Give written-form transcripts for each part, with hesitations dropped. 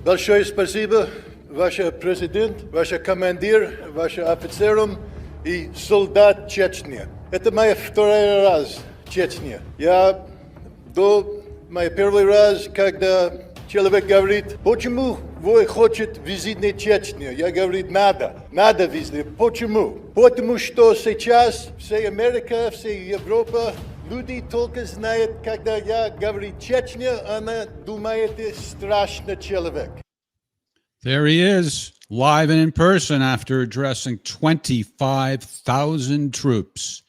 Большое спасибо, ваш президент, ваш командир, ваш офицерам и солдат Чечни. Это моя второй раз в Чечне. Мой первый раз, когда человек говорит, почему вы хотите визитить Чечню? Я говорю, надо визитить. Почему? Потому что сейчас вся Америка, вся Европа, люди только знают, когда я говорю Чечня, она думает, это страшный человек. There he is, live and in person after addressing 25,000 troops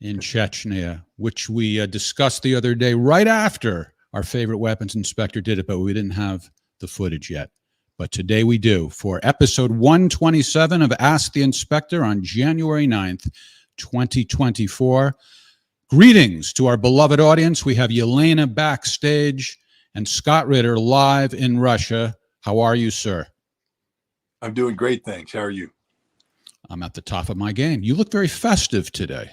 in Chechnya, which we discussed the other day right after our favorite weapons inspector did it, but we didn't have the footage yet. But today we do for episode 127 of Ask the Inspector on January 9th, 2024. Greetings to our beloved audience. We have Yelena backstage and Scott Ritter live in Russia. How are you, sir? I'm doing great, thanks. How are you? I'm at the top of my game. You look very festive today.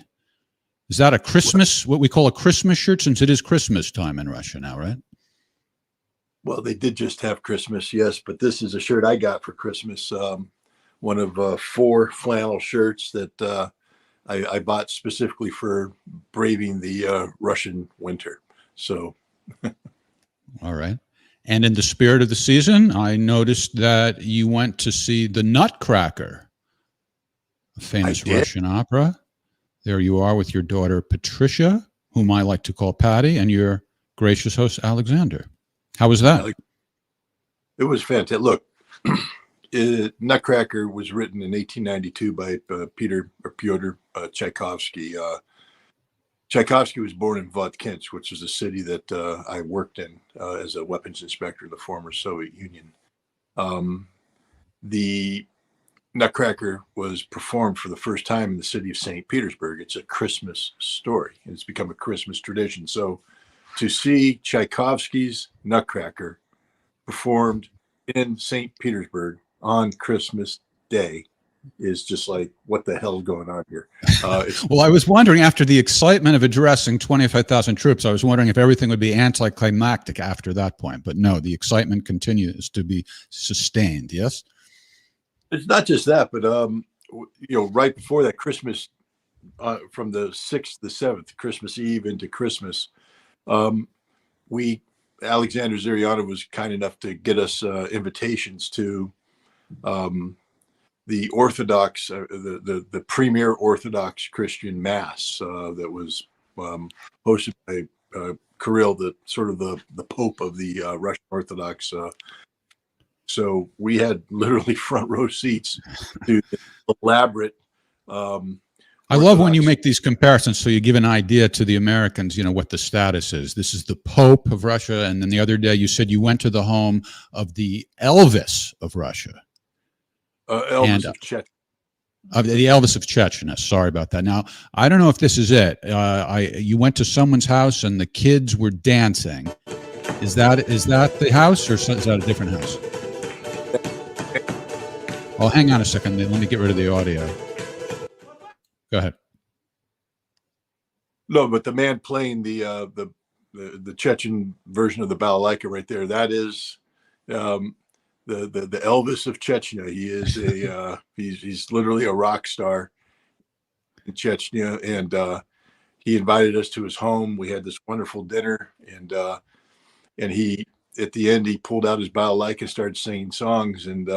Is that a Christmas, what we call a Christmas shirt, since it is Christmas time in Russia now, right? Well, they did just have Christmas, yes, but this is a shirt I got for Christmas. One of 4 flannel shirts that I bought specifically for braving the Russian winter. So, all right. And in the spirit of the season, I noticed that you went to see The Nutcracker, a famous Russian opera. There you are with your daughter, Patricia, whom I like to call Patty, and your gracious host, Alexander. How was that? It was fantastic. Look, Nutcracker was written in 1892 by Pyotr Tchaikovsky. Tchaikovsky was born in Votkins, which is a city that I worked in as a weapons inspector in the former Soviet Union. The Nutcracker was performed for the first time in the city of St. Petersburg. It's a Christmas story, and it's become a Christmas tradition. So to see Tchaikovsky's Nutcracker performed in St. Petersburg on Christmas Day is just like, what the hell is going on here? Well, I was wondering, after the excitement of addressing 25,000 troops, I was wondering if everything would be anticlimactic after that point. But no, the excitement continues to be sustained, yes? It's not just that, but right before that Christmas, from the 6th to the 7th, Christmas Eve into Christmas, Alexander Ziriana was kind enough to get us invitations to the Orthodox, the premier Orthodox Christian Mass that was hosted by Kirill, the Pope of the Russian Orthodox. So we had literally front row seats to the elaborate. I love when you make these comparisons, so you give an idea to the Americans, what the status is. This is the Pope of Russia, and then the other day you said you went to the home of the Elvis of Russia. Elvis of Chechnya. The Elvis of Chechnya. Sorry about that. Now, I don't know if this is it. You went to someone's house and the kids were dancing. Is that the house, or is that a different house? Oh, hang on a second. Let me get rid of the audio. Go ahead. No, but the man playing the Chechen version of the balalaika right there, that is the Elvis of Chechnya. He is he's literally a rock star in Chechnya, and he invited us to his home. We had this wonderful dinner, and he, at the end, he pulled out his balalaika and started singing songs. And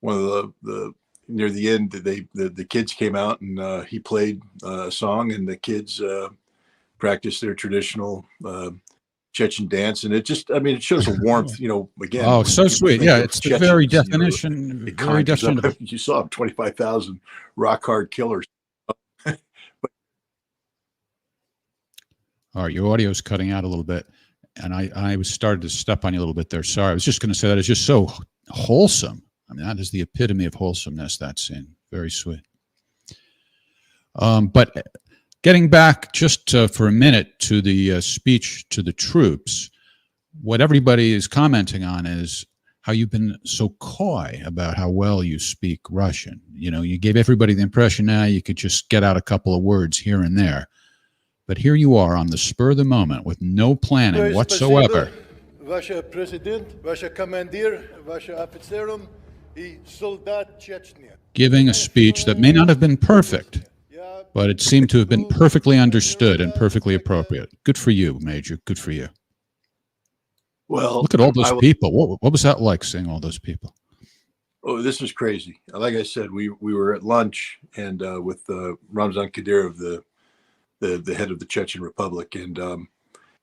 one of the near the end, the kids came out, and he played a song, and the kids practiced their traditional Chechen dance, and it shows a warmth, again. Oh, so sweet. Yeah, it's the very definition. Very definition. You saw 25,000 rock hard killers. All right, your audio's cutting out a little bit, and I was started to step on you a little bit there. Sorry. I was just going to say that it's just so wholesome. I mean, that is the epitome of wholesomeness, that scene. Very sweet. But getting back just for a minute to the speech to the troops, what everybody is commenting on is how you've been so coy about how well you speak Russian. You gave everybody the impression now you could just get out a couple of words here and there. But here you are on the spur of the moment with no planning whatsoever. Ваша президент, ваша командир, ваша офицером и солдат Чечни. Giving a speech that may not have been perfect, but it seemed to have been perfectly understood and perfectly appropriate. Good for you, Major. Good for you. Well, Look at all those people. What was that like, seeing all those people? oh, this was crazy. Like I said, we were at lunch and with Ramzan Kadyrov, the head of the Chechen Republic, and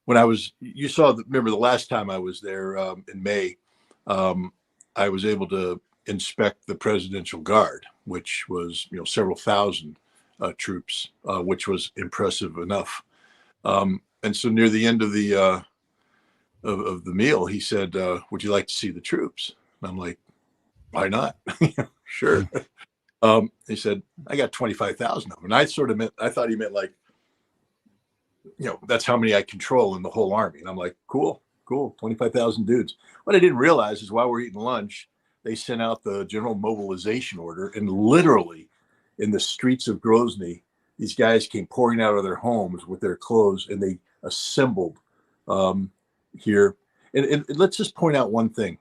when you saw, remember the last time I was there in May, I was able to inspect the Presidential Guard, which was several thousand troops, which was impressive enough. And so near the end of the meal, he said, "Would you like to see the troops?" And I'm like, "Why not?" Sure. He said, "I got 25,000 of them," and I thought he meant like, that's how many I control in the whole army. And I'm like, cool, 25,000 dudes. What I didn't realize is while we're eating lunch, they sent out the general mobilization order, and literally in the streets of Grozny, these guys came pouring out of their homes with their clothes, and they assembled here. And let's just point out one thing.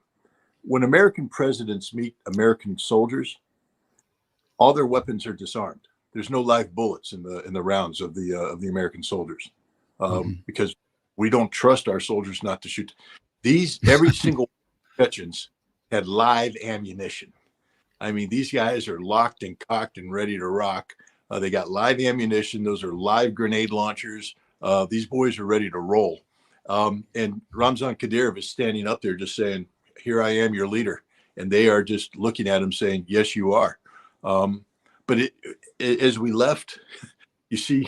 When American presidents meet American soldiers, all their weapons are disarmed. There's no live bullets in the rounds of the American soldiers, because we don't trust our soldiers not to shoot. Every single Chechens had live ammunition. I mean, these guys are locked and cocked and ready to rock. They got live ammunition. Those are live grenade launchers. These boys are ready to roll. And Ramzan Kadyrov is standing up there just saying, "Here I am, your leader." And they are just looking at him saying, "Yes, you are." But as we left, you see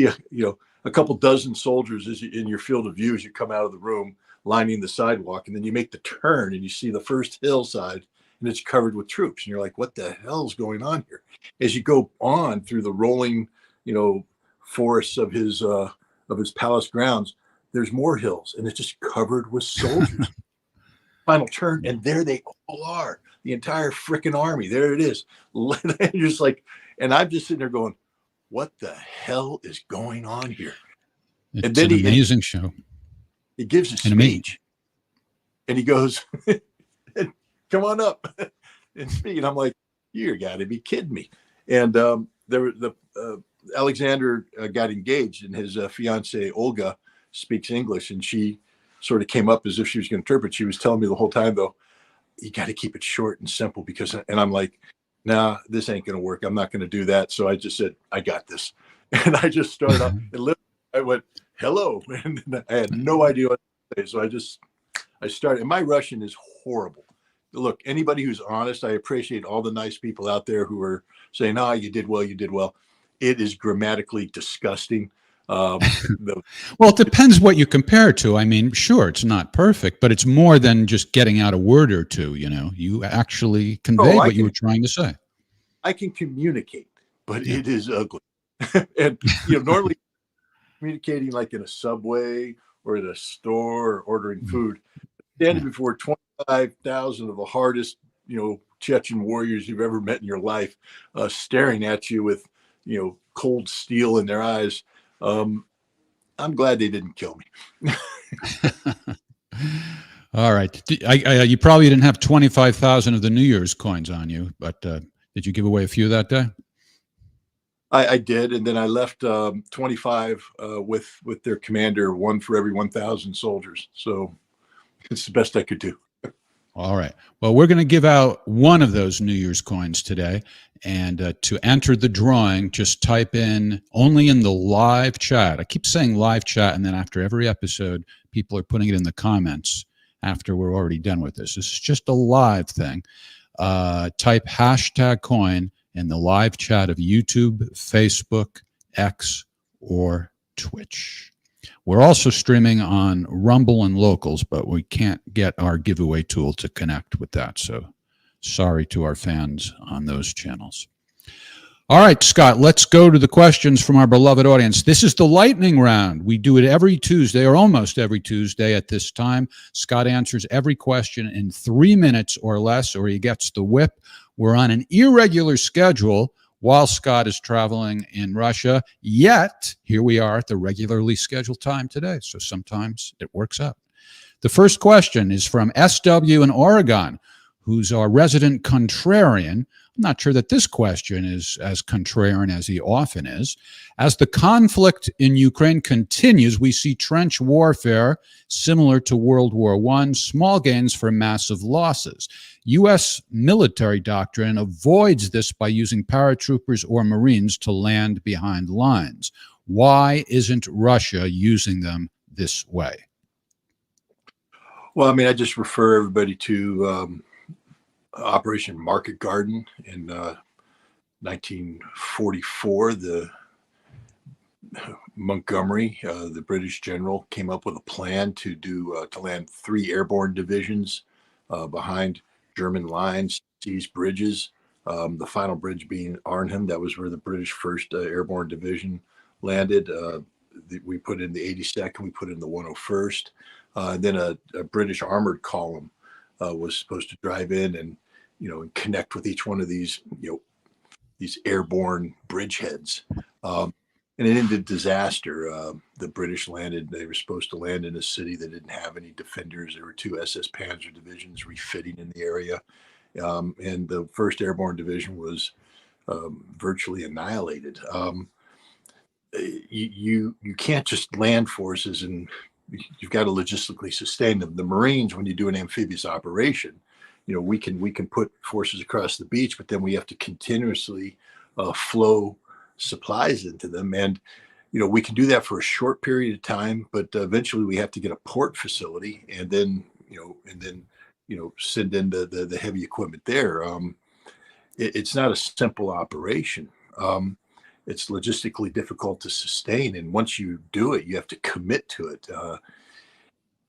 a couple dozen soldiers in your field of view as you come out of the room, lining the sidewalk, and then you make the turn and you see the first hillside, and it's covered with troops, and you're like, "What the hell's going on here?" As you go on through the rolling, forests of his palace grounds, there's more hills, and it's just covered with soldiers. Final turn, and there they all are. The entire freaking army. There it is. You're just like, and I'm just sitting there going, "What the hell is going on here?" It's and then an amazing show. He gives a speech, and he goes, "Come on up and speak." And I'm like, "You got to be kidding me!" And Alexander got engaged, and his fiance Olga speaks English, and she sort of came up as if she was going to interpret. She was telling me the whole time, though, "You got to keep it short and simple," and I'm like, "Nah, this ain't going to work. I'm not going to do that." So I just said, "I got this." And I just started up, and literally I went, "Hello." And I had no idea what to say. So I started, and my Russian is horrible. Look, anybody who's honest, I appreciate all the nice people out there who are saying, "Ah, you did well, you did well." It is grammatically disgusting. Well, it depends what you compare it to. I mean, sure, it's not perfect, but it's more than just getting out a word or two. You actually conveyed what you were trying to say. I can communicate, but it is ugly. And normally communicating like in a subway or at a store or ordering food, standing before 25,000 of the hardest, Chechen warriors you've ever met in your life, staring at you with, cold steel in their eyes. I'm glad they didn't kill me. All right. You probably didn't have 25,000 of the New Year's coins on you, but did you give away a few that day? I did, and then I left 25 with their commander, one for every 1,000 soldiers. So it's the best I could do. All right. Well, we're going to give out one of those New Year's coins today. And to enter the drawing, just type in only in the live chat. I keep saying live chat, and then after every episode, people are putting it in the comments after we're already done with this. This is just a live thing. Type #coin in the live chat of YouTube, Facebook, X, or Twitch. We're also streaming on Rumble and Locals, but we can't get our giveaway tool to connect with that. So sorry to our fans on those channels. All right, Scott, let's go to the questions from our beloved audience. This is the lightning round. We do it every Tuesday, or almost every Tuesday at this time. Scott answers every question in 3 minutes or less, or he gets the whip. We're on an irregular schedule while Scott is traveling in Russia, yet here we are at the regularly scheduled time today. So sometimes it works out. The first question is from SW in Oregon, who's our resident contrarian. I'm not sure that this question is as contrarian as he often is. As the conflict in Ukraine continues, we see trench warfare similar to World War I, small gains for massive losses. U.S. military doctrine avoids this by using paratroopers or Marines to land behind lines. Why isn't Russia using them this way? Well, I mean, I just refer everybody to Operation Market Garden in 1944. The Montgomery, the British general, came up with a plan to land 3 airborne divisions behind German lines, seize bridges. The final bridge being Arnhem. That was where the British 1st Airborne Division landed. We put in the 82nd. We put in the 101st. Then a British armored column was supposed to drive in and and connect with each one of these these airborne bridgeheads. And it ended disaster. The British landed. They were supposed to land in a city that didn't have any defenders. There were 2 SS Panzer divisions refitting in the area, and the 1st Airborne Division was virtually annihilated. You can't just land forces, and you've got to logistically sustain them. The Marines, when you do an amphibious operation, we can put forces across the beach, but then we have to continuously flow supplies into them, and we can do that for a short period of time, but eventually we have to get a port facility, and then send in the heavy equipment there. It's not a simple operation. It's logistically difficult to sustain, and once you do it, you have to commit to it.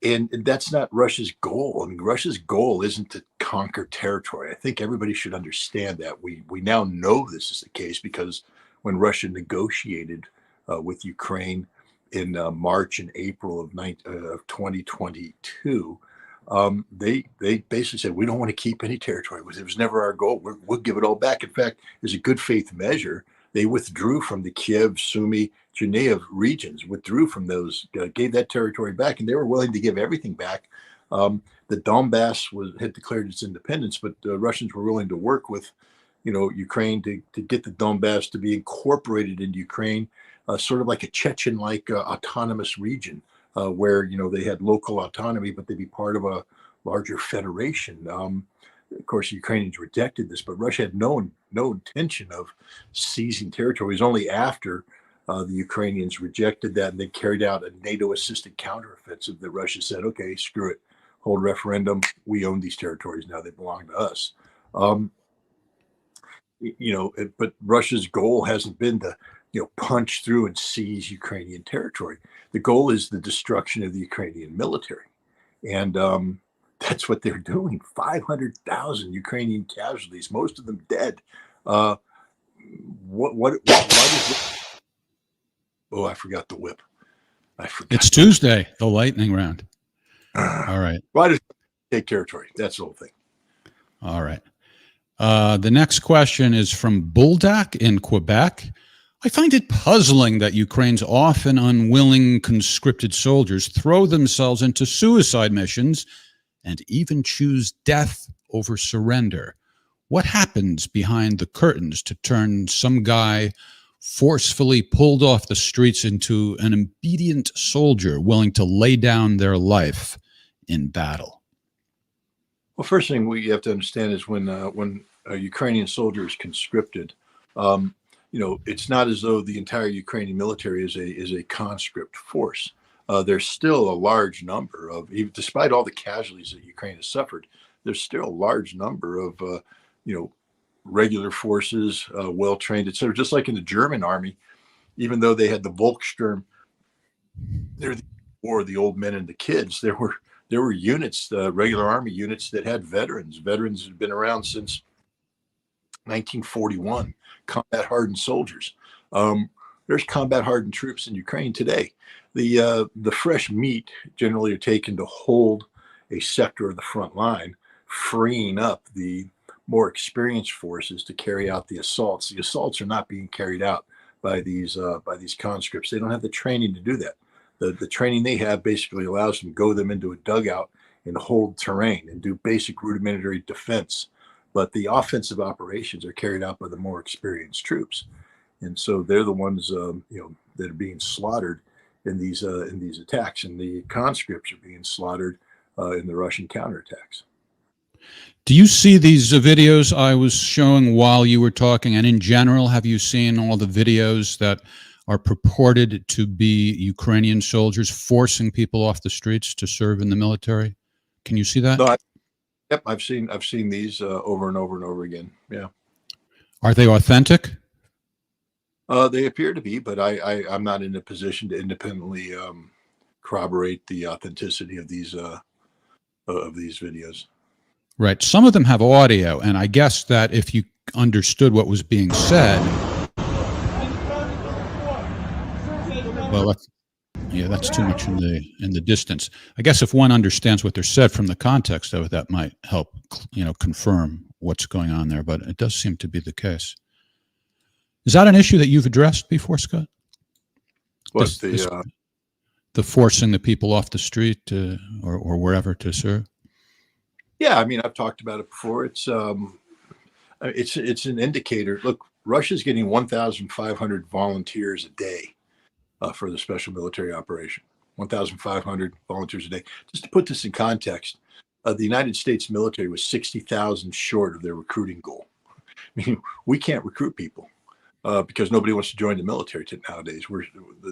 And that's not Russia's goal. I mean, Russia's goal isn't to conquer territory. I think everybody should understand that. We now know this is the case because when Russia negotiated with Ukraine in March and April of 2022, they basically said, we don't want to keep any territory. It was never our goal. We'll give it all back. In fact, as a good faith measure, they withdrew from the Kiev, Sumy, Chernihiv regions, withdrew from those, gave that territory back, and they were willing to give everything back. The Donbass had declared its independence, but the Russians were willing to work with, Ukraine to get the Donbass to be incorporated into Ukraine, sort of like a Chechen-like autonomous region, where they had local autonomy, but they'd be part of a larger federation. Of course, the Ukrainians rejected this, but Russia had no intention of seizing territory. It was only after the Ukrainians rejected that and they carried out a NATO-assisted counteroffensive that Russia said, okay, screw it, hold referendum. We own these territories now. They belong to us. But Russia's goal hasn't been to, punch through and seize Ukrainian territory. The goal is the destruction of the Ukrainian military. And that's what they're doing. 500,000 Ukrainian casualties, most of them dead. What is it? Oh, I forgot the whip. It's Tuesday, the lightning round. All right. Why does it take territory? That's the whole thing. All right. The next question is from Buldak in Quebec. I find it puzzling that Ukraine's often unwilling conscripted soldiers throw themselves into suicide missions and even choose death over surrender. What happens behind the curtains to turn some guy forcefully pulled off the streets into an obedient soldier willing to lay down their life in battle? Well, first thing we have to understand is when a Ukrainian soldier is conscripted, it's not as though the entire Ukrainian military is a conscript force. There's still a large number of, despite all the casualties that Ukraine has suffered, there's still a large number of, regular forces, well-trained, etc. Just like in the German army, even though they had the Volkssturm, or the old men and the kids, there were units, regular army units that had veterans. Veterans had been around since 1941, combat-hardened soldiers. There's combat-hardened troops in Ukraine today. The fresh meat generally are taken to hold a sector of the front line, freeing up the more experienced forces to carry out the assaults. The assaults are not being carried out by these conscripts. They don't have the training to do that. The training they have basically allows them to go them into a dugout and hold terrain and do basic rudimentary defense. But the offensive operations are carried out by the more experienced troops, and so they're the ones that are being slaughtered in these attacks, and the conscripts are being slaughtered in the Russian counterattacks. Do you see these videos I was showing while you were talking? And in general, have you seen all the videos that are purported to be Ukrainian soldiers forcing people off the streets to serve in the military? Can you see that? No, yep, I've seen these over and over and over again. Yeah. Are they authentic? They appear to be, but I'm not in a position to independently corroborate the authenticity of these videos. Right. Some of them have audio, and I guess that if you understood what was being said, well, that's too much in the distance. I guess if one understands what they're said from the context of it, that might help, confirm what's going on there. But it does seem to be the case. Is that an issue that you've addressed before, Scott? What the forcing the people off the street or wherever to serve? Yeah, I mean, I've talked about it before. It's an indicator. Look, Russia's getting 1,500 volunteers a day for the special military operation. 1,500 volunteers a day. Just to put this in context, the United States military was 60,000 short of their recruiting goal. I mean, we can't recruit people because nobody wants to join the military nowadays.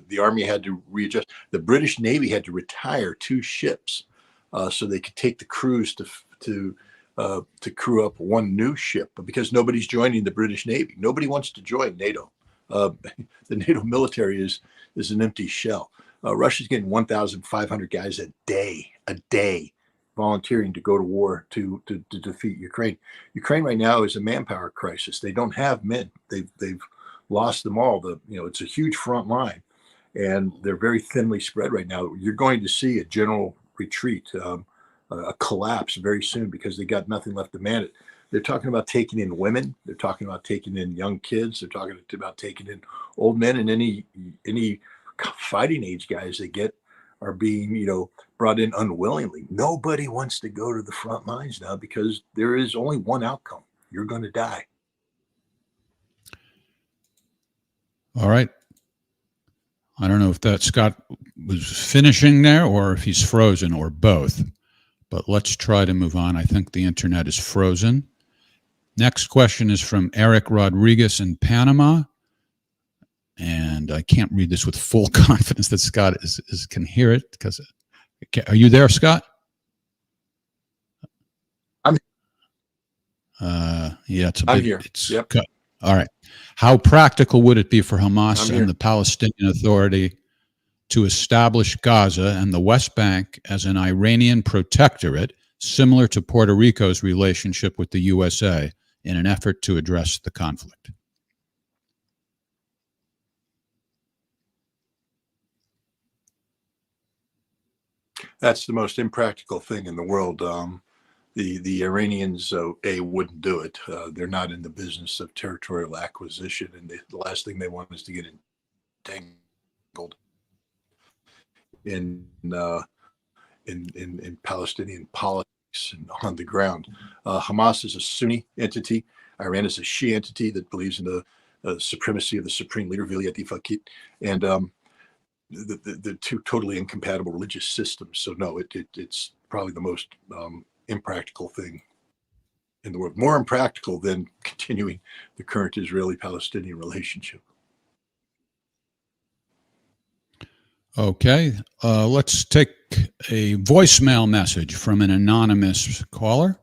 The Army had to readjust. The British Navy had to retire 2 ships so they could take the crews to crew up 1 new ship, but because nobody's joining the British Navy, nobody wants to join NATO. The NATO military is an empty shell. Russia's getting 1,500 guys a day volunteering to go to war to defeat Ukraine. Ukraine right now is a manpower crisis. They don't have men. They've lost them all. It's a huge front line, and they're very thinly spread right now. You're going to see a general retreat, a collapse very soon because they got nothing left to man it. They're talking about taking in women. They're talking about taking in young kids. They're talking about taking in old men, and any fighting age guys they get are being brought in unwillingly. Nobody wants to go to the front lines now because there is only one outcome: you're going to die. All right. I don't know if that Scott was finishing there or if he's frozen or both, but let's try to move on. I think the internet is frozen. Next question is from Eric Rodriguez in Panama. And I can't read this with full confidence that Scott can hear it because are you there, Scott? I'm I'm here. Yep. Cut. All right. How practical would it be for Hamas and the Palestinian Authority to establish Gaza and the West Bank as an Iranian protectorate, similar to Puerto Rico's relationship with the USA, in an effort to address the conflict? That's the most impractical thing in the world. The Iranians wouldn't do it. They're not in the business of territorial acquisition, and the last thing they want is to get entangled in Palestinian politics and on the ground. Hamas is a Sunni entity. Iran is a Shia entity that believes in the supremacy of the supreme leader, Vilayat Faqih, and the 2 totally incompatible religious systems. So no, it's probably the most impractical thing in the world. More impractical than continuing the current Israeli-Palestinian relationship. Okay, let's take a voicemail message from an anonymous caller.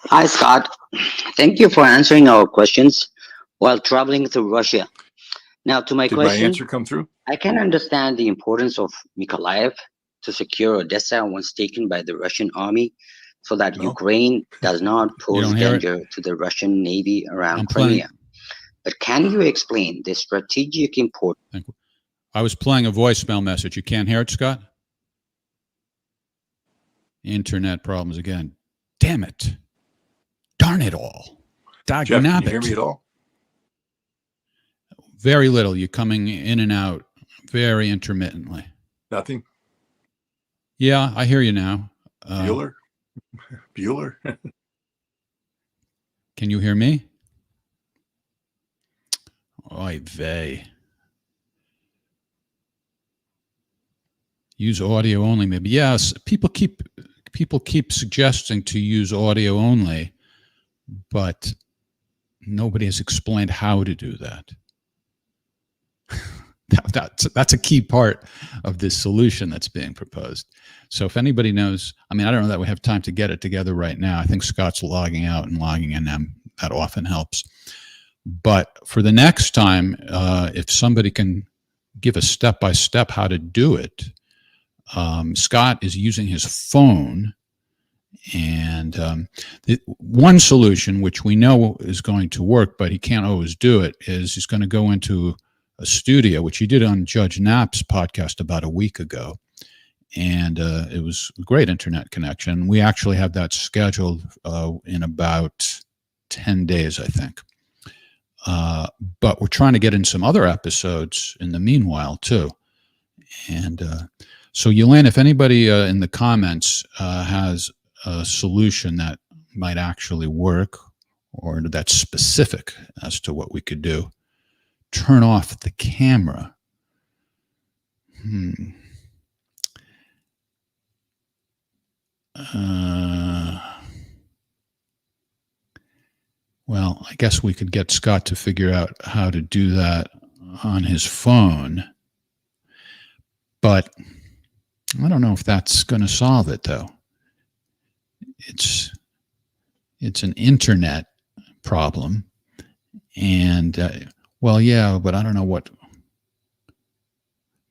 Hi, Scott. Thank you for answering our questions while traveling through Russia. Now, to my question, my answer come through? I can understand the importance of Mykolaiv to secure Odessa once taken by the Russian army so that Ukraine does not pose danger to the Russian Navy around Crimea. But can you explain the strategic importance? I was playing a voicemail message. You can't hear it, Scott? Internet problems again. Damn it. Darn it all. Jeff, can you hear me at all? Very little. You're coming in and out very intermittently. Nothing. Yeah, I hear you now. Bueller? Bueller? Can you hear me? Oy vey. Use audio only, maybe. Yes, people keep suggesting to use audio only, but nobody has explained how to do that. That's a key part of this solution that's being proposed. So if anybody knows, I mean, I don't know that we have time to get it together right now. I think Scott's logging out and logging in. That often helps. But for the next time, if somebody can give a step-by-step how to do it, Scott is using his phone. And one solution, which we know is going to work, but he can't always do it, is he's going to go into a studio, which he did on Judge Knapp's podcast about a week ago. And it was a great internet connection. We actually have that scheduled in about 10 days, I think. But we're trying to get in some other episodes in the meanwhile, too. And so, Yelena, if anybody in the comments has a solution that might actually work or that's specific as to what we could do, turn off the camera. Well, I guess we could get Scott to figure out how to do that on his phone. But I don't know if that's going to solve it, though. It's an internet problem. And, well, yeah, but I don't know what,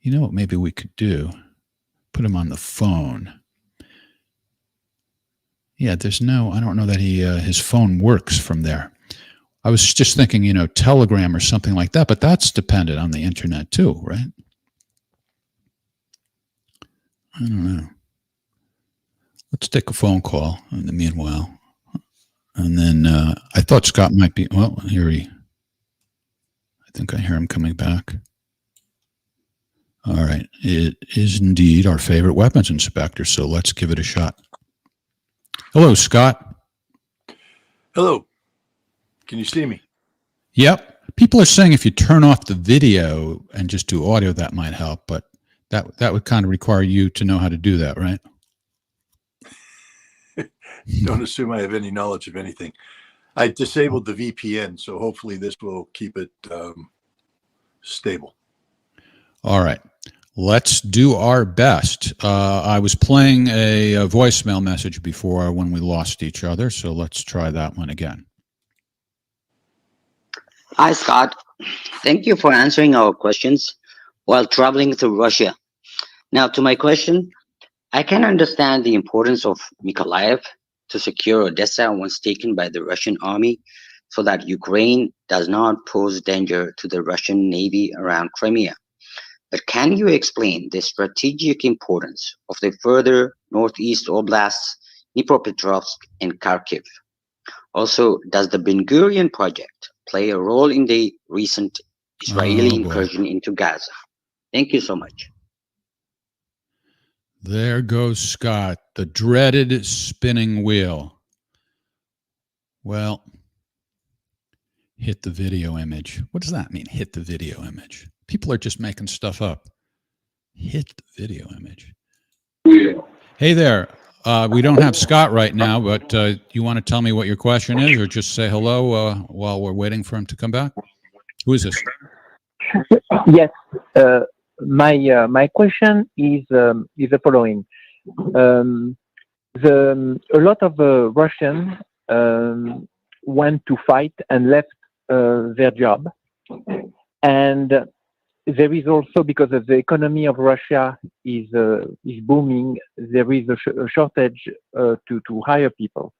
you know what maybe we could do? Put him on the phone. Yeah, I don't know that his phone works from there. I was just thinking, Telegram or something like that, but that's dependent on the internet too, right? I don't know. Let's take a phone call in the meanwhile. And then I thought Scott might be, well, I think I hear him coming back. All right. It is indeed our favorite weapons inspector, so let's give it a shot. Hello, Scott. Hello. Can you see me? Yep. People are saying if you turn off the video and just do audio, that might help, but that would kind of require you to know how to do that, right? Don't assume I have any knowledge of anything. I disabled the VPN, so hopefully this will keep it stable. All right. Let's do our best. I was playing a voicemail message before when we lost each other, so let's try that one again. Hi, Scott. Thank you for answering our questions while traveling through Russia. Now, to my question, I can understand the importance of Mykolaiv to secure Odessa once taken by the Russian army so that Ukraine does not pose danger to the Russian Navy around Crimea. But can you explain the strategic importance of the further northeast oblasts, Dnipropetrovsk and Kharkiv? Also, does the Ben Gurion project play a role in the recent Israeli incursion into Gaza? Thank you so much. There goes Scott, the dreaded spinning wheel. Well, hit the video image. What does that mean, hit the video image? People are just making stuff up. Hit the video image. Hey there. We don't have Scott right now, but you want to tell me what your question is or just say hello while we're waiting for him to come back? Who is this? Yes. My question is the following. A lot of Russians went to fight and left their job. And there is also, because of the economy of Russia is booming, there is a shortage to hire people.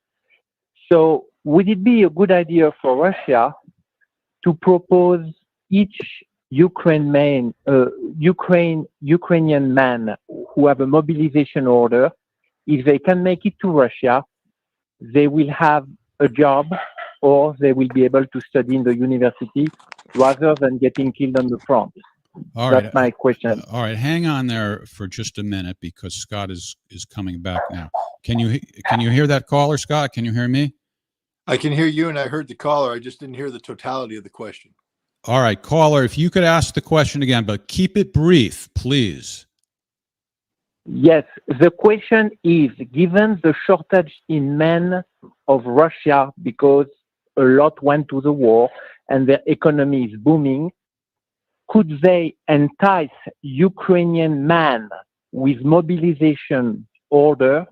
So would it be a good idea for Russia to propose each Ukrainian man who have a mobilization order, if they can make it to Russia, they will have a job or they will be able to study in the university rather than getting killed on the front? All That's right. my question. All right. Hang on there for just a minute because Scott is coming back now. Can you hear that caller, Scott? Can you hear me? I can hear you, and I heard the caller. I just didn't hear the totality of the question. All right, caller, if you could ask the question again, but keep it brief, please. Yes, the question is, given the shortage in men of Russia because a lot went to the war and their economy is booming, could they entice Ukrainian men with mobilization order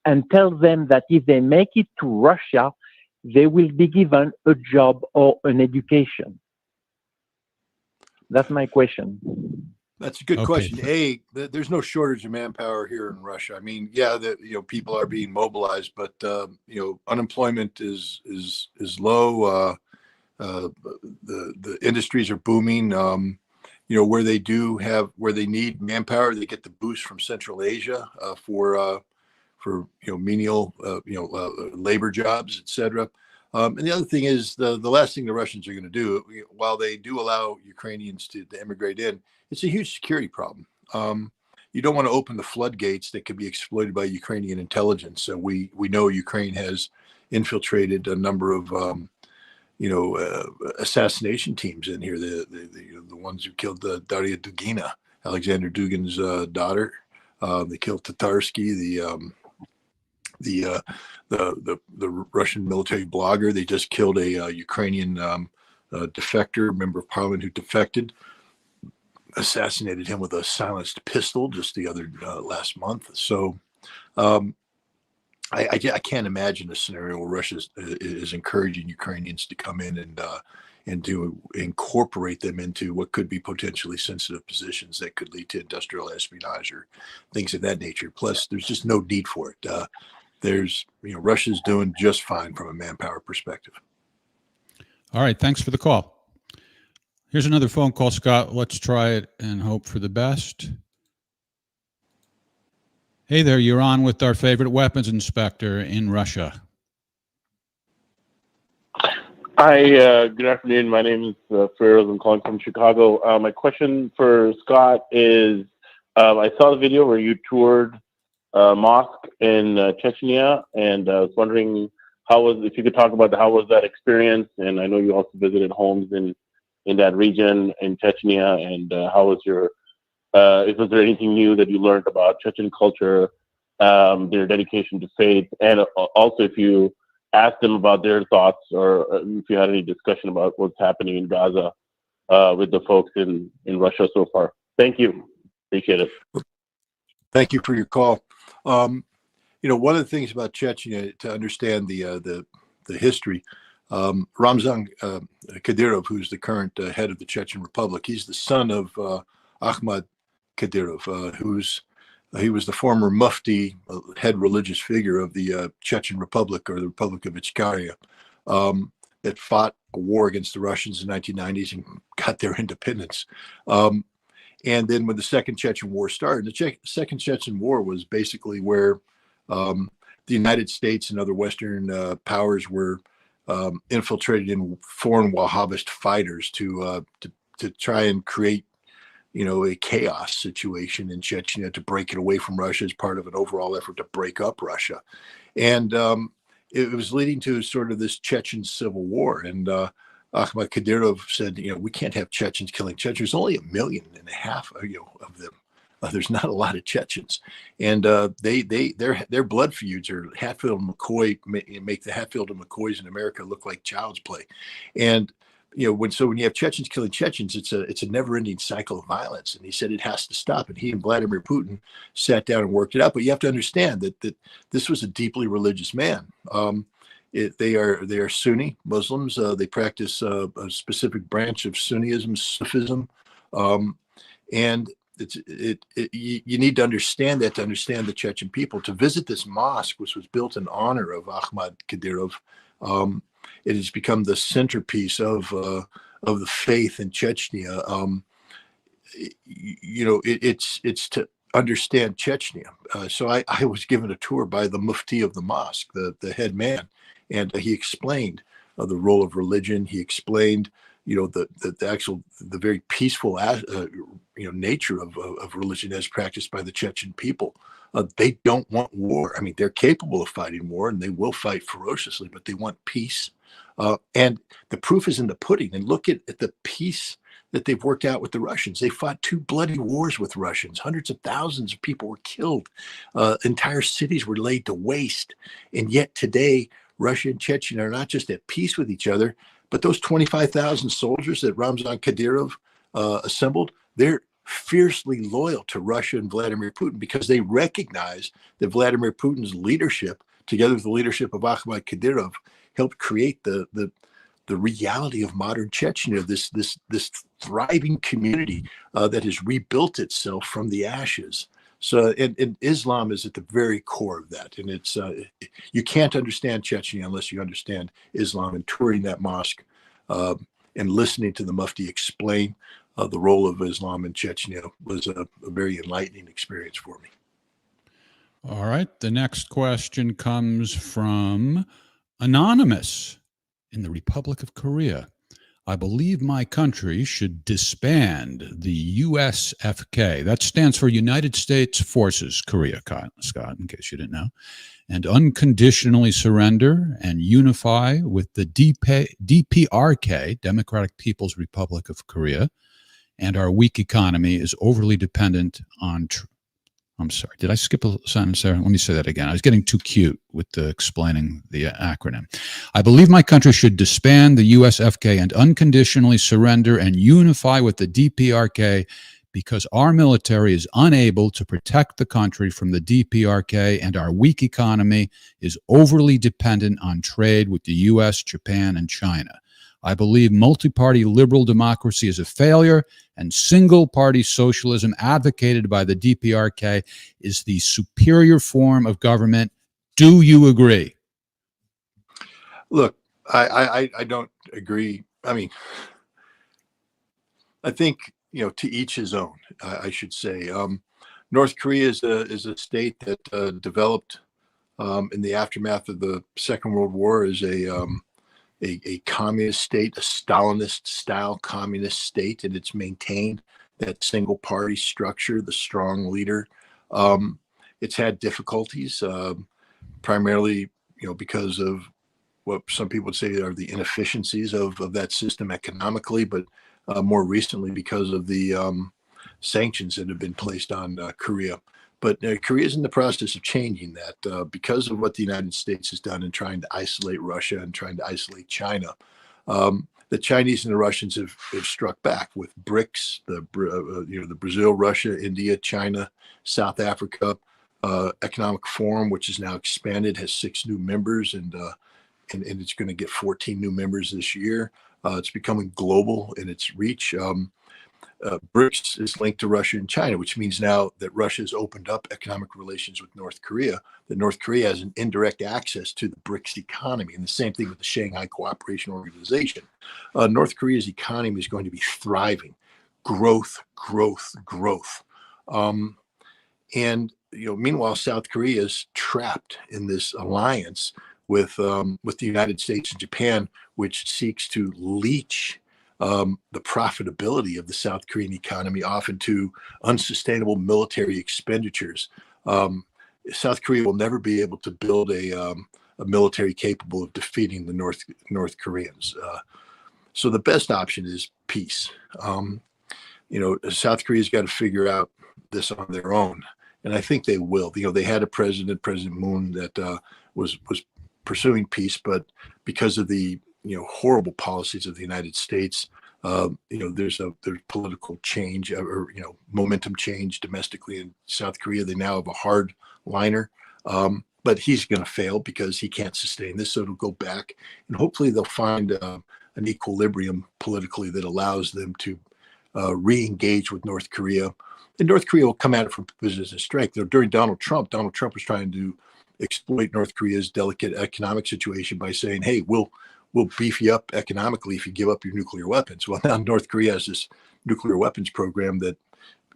and tell them that if they make it to Russia, they will be given a job or an education? That's my question. That's a good Okay. question. There's no shortage of manpower here in Russia. I mean, yeah, people are being mobilized, but unemployment is low. The industries are booming. Where they need manpower, they get the boost from Central Asia for menial labor jobs, etc. And the other thing is the last thing the Russians are going to do, while they do allow Ukrainians to immigrate in, it's a huge security problem. You don't want to open the floodgates that could be exploited by Ukrainian intelligence. So we know Ukraine has infiltrated a number of assassination teams in here. The ones who killed Daria Dugina, Alexander Dugin's daughter. They killed Tatarsky, the Russian military blogger. They just killed a Ukrainian defector, member of parliament who defected, assassinated him with a silenced pistol just the other last month. So I can't imagine a scenario where Russia is encouraging Ukrainians to come in and to incorporate them into what could be potentially sensitive positions that could lead to industrial espionage or things of that nature. Plus, there's just no need for it. Russia's doing just fine from a manpower perspective. All right. Thanks for the call. Here's another phone call, Scott. Let's try it and hope for the best. Hey there, you're on with our favorite weapons inspector in Russia. Hi, good afternoon. My name is Israil. I'm calling from Chicago. My question for Scott is, I saw the video where you toured a mosque in Chechnya, and I was wondering if you could talk about how was that experience, and I know you also visited homes in that region in Chechnya, and how was was there anything new that you learned about Chechen culture, their dedication to faith, and also if you asked them about their thoughts or if you had any discussion about what's happening in Gaza with the folks in Russia so far. Thank you. Appreciate it. Thank you for your call. One of the things about Chechnya, to understand the history, Ramzan Kadyrov, who's the current head of the Chechen Republic, he's the son of Ahmad Kadyrov, he was the former mufti, head religious figure of the Chechen Republic, or the Republic of Ichkeria, that fought a war against the Russians in the 1990s and got their independence. And then when the Second Chechen War started, the Second Chechen War was basically where the United States and other Western powers were infiltrated in foreign Wahhabist fighters to try and create a chaos situation in Chechnya, to break it away from Russia as part of an overall effort to break up Russia. And it was leading to sort of this Chechen civil war. And Ahmad Kadyrov said, we can't have Chechens killing Chechens. There's only 1.5 million of them. There's not a lot of Chechens. And their blood feuds are Hatfield and McCoy, make the Hatfield and McCoys in America look like child's play. And when you have Chechens killing Chechens, it's a never-ending cycle of violence. And he said it has to stop. And he and Vladimir Putin sat down and worked it out. But you have to understand that this was a deeply religious man. They are Sunni Muslims. They practice a specific branch of Sunnism, Sufism, and you need to understand that to understand the Chechen people. To visit this mosque, which was built in honor of Ahmad Kadyrov, it has become the centerpiece of the faith in Chechnya. It's to understand Chechnya. So I was given a tour by the mufti of the mosque, the head man, and he explained the role of religion. He explained the very peaceful nature of religion as practiced by the Chechen people. They don't want war. I mean, they're capable of fighting war, and they will fight ferociously, but they want peace. And the proof is in the pudding. And look at the peace that they've worked out with the Russians. They fought 2 bloody wars with Russians. Hundreds of thousands of people were killed. Entire cities were laid to waste. And yet today, Russia and Chechnya are not just at peace with each other, but those 25,000 soldiers that Ramzan Kadyrov assembled, they're fiercely loyal to Russia and Vladimir Putin because they recognize that Vladimir Putin's leadership, together with the leadership of Ahmad Kadyrov, helped create the reality of modern Chechnya, this thriving community that has rebuilt itself from the ashes. So, and Islam is at the very core of that. And it's you can't understand Chechnya unless you understand Islam. And touring that mosque and listening to the Mufti explain the role of Islam in Chechnya was a very enlightening experience for me. All right. The next question comes from Anonymous in the Republic of Korea. I believe my country should disband the USFK. That stands for United States Forces Korea, Scott, in case you didn't know, and unconditionally surrender and unify with the DPRK, Democratic People's Republic of Korea, and our weak economy is overly dependent on I'm sorry, did I skip a sentence there? Let me say that again. I was getting too cute with explaining the acronym. I believe my country should disband the USFK and unconditionally surrender and unify with the DPRK because our military is unable to protect the country from the DPRK and our weak economy is overly dependent on trade with the US, Japan, and China. I believe multi-party liberal democracy is a failure, and single-party socialism advocated by the DPRK is the superior form of government. Do you agree? Look, I don't agree. I mean, I think, to each his own, I should say. North Korea is a state that developed in the aftermath of the Second World War as a communist state, a Stalinist-style communist state, and it's maintained that single-party structure, the strong leader. It's had difficulties, primarily, because of what some people would say are the inefficiencies of that system economically, but more recently because of the sanctions that have been placed on Korea. But Korea is in the process of changing that because of what the United States has done in trying to isolate Russia and trying to isolate China. The Chinese and the Russians have struck back with BRICS, the Brazil, Russia, India, China, South Africa Economic Forum, which is now expanded, has 6 new members, and it's going to get 14 new members this year. It's becoming global in its reach. BRICS is linked to Russia and China, which means now that Russia has opened up economic relations with North Korea, that North Korea has an indirect access to the BRICS economy. And the same thing with the Shanghai Cooperation Organization. North Korea's economy is going to be thriving. Growth. And meanwhile, South Korea is trapped in this alliance with the United States and Japan, which seeks to leech the profitability of the South Korean economy off into unsustainable military expenditures. South Korea will never be able to build a military capable of defeating the North Koreans. So the best option is peace. South Korea's got to figure out this on their own, and I think they will. They had a President Moon, that was pursuing peace, but because of the horrible policies of the United States, there's political change or momentum change domestically in South Korea. They now have a hardliner, but he's going to fail because he can't sustain this. So it'll go back, and hopefully they'll find an equilibrium politically that allows them to re-engage with North Korea. And North Korea will come at it from a position of strength. During Donald Trump was trying to exploit North Korea's delicate economic situation by saying, "Hey, we'll beef you up economically if you give up your nuclear weapons." Well, now North Korea has this nuclear weapons program that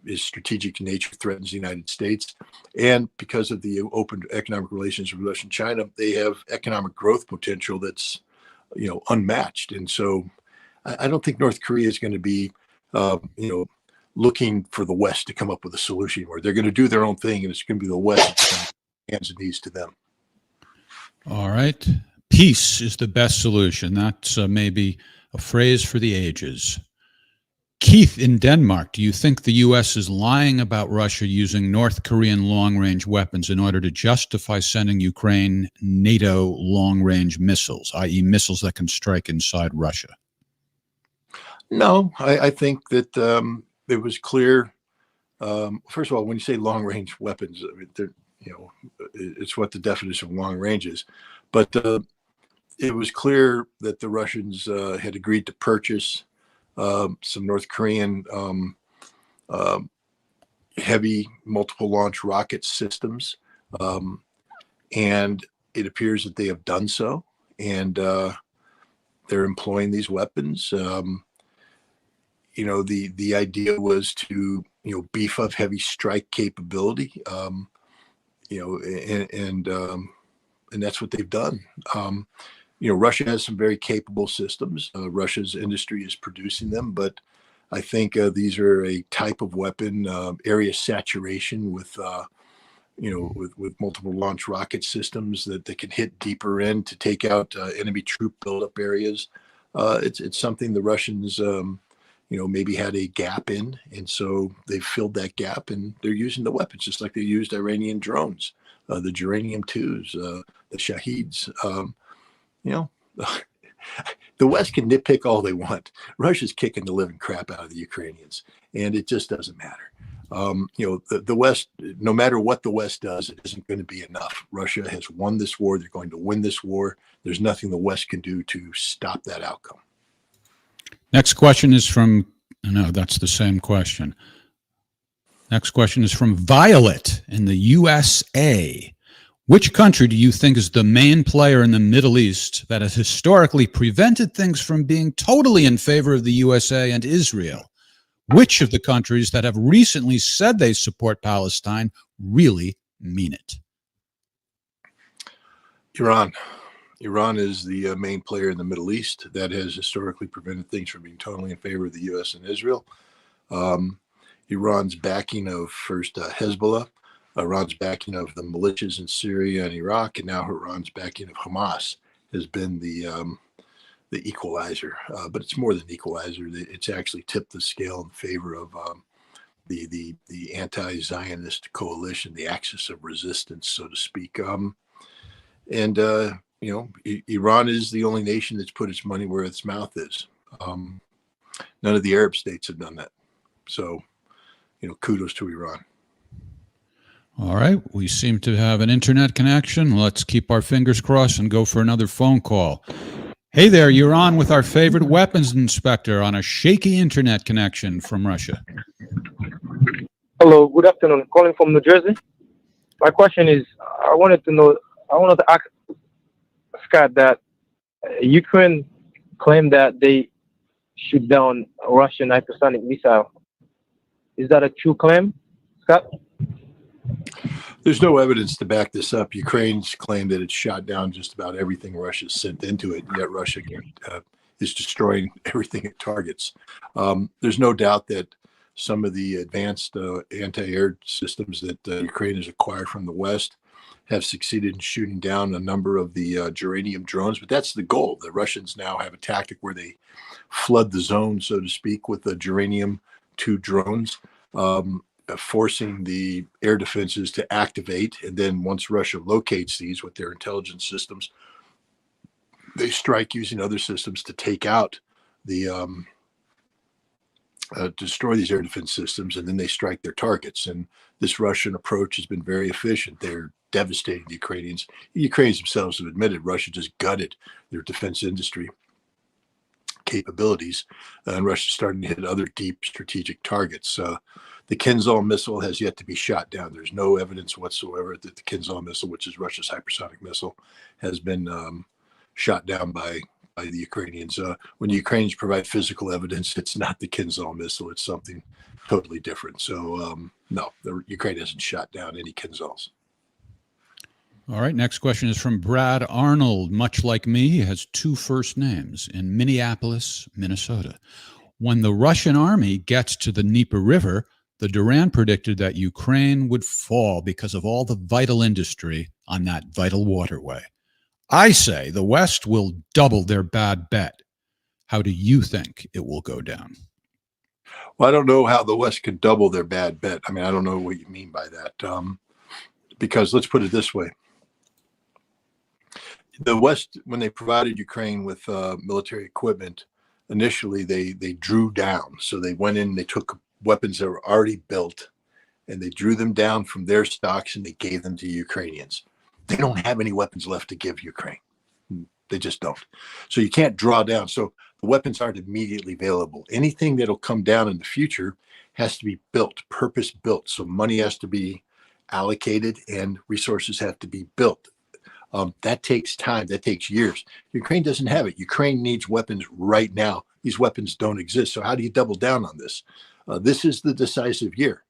is strategic in nature, threatens the United States. And because of the open economic relations with Russia and China, they have economic growth potential that's, unmatched. And so I don't think North Korea is going to be, looking for the West to come up with a solution where they're going to do their own thing, and it's going to be the West that's going to hands and knees to them. All right. Peace is the best solution. That's maybe a phrase for the ages. Keith in Denmark, do you think the U.S. is lying about Russia using North Korean long-range weapons in order to justify sending Ukraine NATO long-range missiles, i.e. missiles that can strike inside Russia? No, I think that it was clear. First of all, when you say long-range weapons, I mean, it's what the definition of long range is. But it was clear that the Russians had agreed to purchase some North Korean heavy multiple launch rocket systems. And it appears that they have done so. And they're employing these weapons. The idea was to, beef up heavy strike capability, and that's what they've done. Russia has some very capable systems. Russia's industry is producing them, but I think these are a type of weapon, area saturation with multiple launch rocket systems that they can hit deeper in to take out enemy troop buildup areas. It's something the Russians, maybe had a gap in, and so they've filled that gap, and they're using the weapons just like they used Iranian drones, the Geranium-2s, the Shaheeds. The West can nitpick all they want. Russia's kicking the living crap out of the Ukrainians, and it just doesn't matter. The West, no matter what the West does, it isn't going to be enough. Russia has won this war. They're going to win this war. There's nothing the West can do to stop that outcome. Next question is from, no, that's the same question. Next question is from Violet in the USA. Which country do you think is the main player in the Middle East that has historically prevented things from being totally in favor of the USA and Israel? Which of the countries that have recently said they support Palestine really mean it? Iran. Iran is the main player in the Middle East that has historically prevented things from being totally in favor of the U.S. and Israel. Iran's backing of first Hezbollah, Iran's backing of the militias in Syria and Iraq, and now Iran's backing of Hamas has been the equalizer. But it's more than equalizer. It's actually tipped the scale in favor of the anti-Zionist coalition, the axis of resistance, so to speak. Iran is the only nation that's put its money where its mouth is. None of the Arab states have done that. So, kudos to Iran. All right. We seem to have an internet connection. Let's keep our fingers crossed and go for another phone call. Hey there, you're on with our favorite weapons inspector on a shaky internet connection from Russia. Hello, good afternoon. Calling from New Jersey. My question is, I wanted to ask Scott that Ukraine claimed that they shoot down a Russian hypersonic missile. Is that a true claim, Scott? There's no evidence to back this up. Ukraine's claimed that it shot down just about everything Russia sent into it, yet Russia is destroying everything it targets. There's no doubt that some of the advanced anti-air systems that Ukraine has acquired from the West have succeeded in shooting down a number of the Geranium drones, but that's the goal. The Russians now have a tactic where they flood the zone, so to speak, with the Geranium-2 drones, forcing the air defenses to activate. And then once Russia locates these with their intelligence systems, they strike using other systems to take out the destroy these air defense systems, and then they strike their targets. And this Russian approach has been very efficient. They're devastating the Ukrainians. The Ukrainians themselves have admitted Russia just gutted their defense industry capabilities, and Russia's starting to hit other deep strategic targets. The Kinzhal missile has yet to be shot down. There's no evidence whatsoever that the Kinzhal missile, which is Russia's hypersonic missile, has been shot down by the Ukrainians. When the Ukrainians provide physical evidence, it's not the Kinzhal missile. It's something totally different. So, no, the Ukraine hasn't shot down any Kinzhals. All right, next question is from Brad Arnold. Much like me, he has two first names in Minneapolis, Minnesota. When the Russian army gets to the Dnieper River, the Duran predicted that Ukraine would fall because of all the vital industry on that vital waterway. I say the West will double their bad bet. How do you think it will go down? Well, I don't know how the West could double their bad bet. I mean, I don't know what you mean by that. Because let's put it this way. The West, when they provided Ukraine with military equipment, initially they drew down. So they went in, they took weapons that were already built, and they drew them down from their stocks and they gave them to Ukrainians. They don't have any weapons left to give Ukraine. They just don't. So you can't draw down. So the weapons aren't immediately available. Anything that'll come down in the future has to be built, purpose built. So money has to be allocated and resources have to be built. That takes time. That takes years. Ukraine doesn't have it. Ukraine needs weapons right now. These weapons don't exist. So how do you double down on this? This is the decisive year.